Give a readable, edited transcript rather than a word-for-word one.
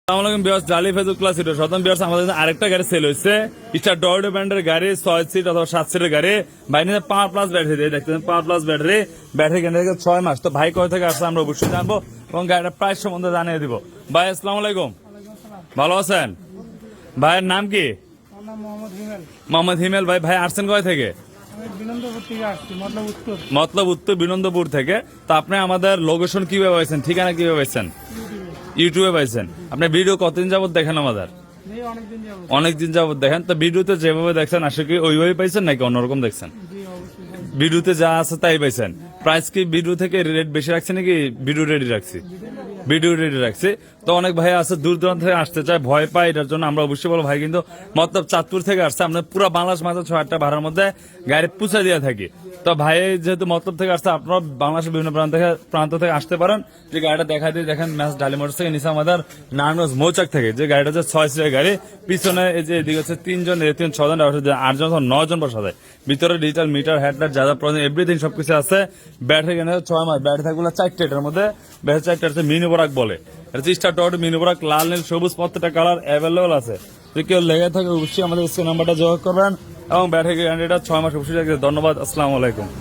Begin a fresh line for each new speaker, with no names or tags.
আসসালামু বিয়াস জালি ফেজুক class hero শতম বিয়াস আমাদের আরেকটা গাড়ি সেল হয়েছে স্টার ডর্ডো ব্র্যান্ডের গাড়ি 6 সিট অথবা 7 সিটের গাড়ি ভাই নিয়ে পাওয়ার প্লাস ব্যাটারি দিয়ে দেখতেছেন পাওয়ার প্লাস ব্যাটারি কেন 6 মাস তো ভাই কোথা থেকে আসছে আমরা অবশ্যই জানবো এবং গাড়িটার প্রাইস সম্বন্ধে জানিয়ে দিব ভাই আসসালামু আলাইকুম ভালো আছেন ভাইয়ের নাম কি মোহাম্মদ হিমেল ভাই আসছেন কোথা থেকে মতলব উত্তর বিনন্দপুর থেকে তো আপনি আমাদের লোকেশন কিভাবে পাইছেন ঠিকানা কিভাবে পাইছেন ইউটিউবে পাইছেন আপনি ভিডিও কতদিন যাবত দেখেন আমাদের অনেকদিন যাবত দেখেন তো ভিডিওতে যেভাবে দেখছেন আসলে কি ওইভাবে পাইছেন নাকি অন্যরকম দেখছেন ভিডিওতে যা আছে তাই পাইছেন প্রাইস কি ভিডিও থেকে রেট বেশি রাখছে নাকি ভিডিও রেডি রাখছি তো অনেক ভাই আছে দূর দূরান্ত থেকে আসতে চায় ভয় পায় এটার জন্য আমরা অবশ্যই বলবো ভাই কিন্তু মতলব চাঁদপুর থেকে আসছে আমরা পুরো বাংলাদেশ মাঝে 6-8টা ভাড়ার মধ্যে গাড়ি পুষা দিয়ে থাকি তো ভাই যেহেতু মতলব থেকে আসছে আপনারা বাংলাদেশের বিভিন্ন প্রান্ত থেকে আসতে পারেন যে গাড়িটা দেখা দিয়ে দেখেন ম্যাচ ডালি মোটরস থেকে নিচে আমাদের নারায়ণগঞ্জ মৌচাক থেকে যে গাড়িটা হচ্ছে 6 সিটের গাড়ি পিছনে এই যে এদিকে হচ্ছে 3 জন 6 জন 8 জন 9 জন বসা যায় ভিতরে ডিজিটাল মিটার হেডলাইট যা প্রয়োজন এভরিথিং সবকিছু আছে ব্যাটারি কেন 6 মাস ব্যাটারি থাকগুলো 4টে এটার মধ্যে ব্যাটারি 4টে আছে মিনি বরাক বলে এটা স্টার ডট মিনি বরাক লাল নীল সবুজ প্রত্যেকটা কালার অ্যাভেলেবল আছে যদি কেউ লেগে থাকে অবশ্যই আমাদের স্ক্রিন নাম্বারটা যোগাযোগ করবেন এবং ব্যাটারি গ্যারান্টিটা 6 মাস অবশ্যই ধন্যবাদ আসসালামু আলাইকুম।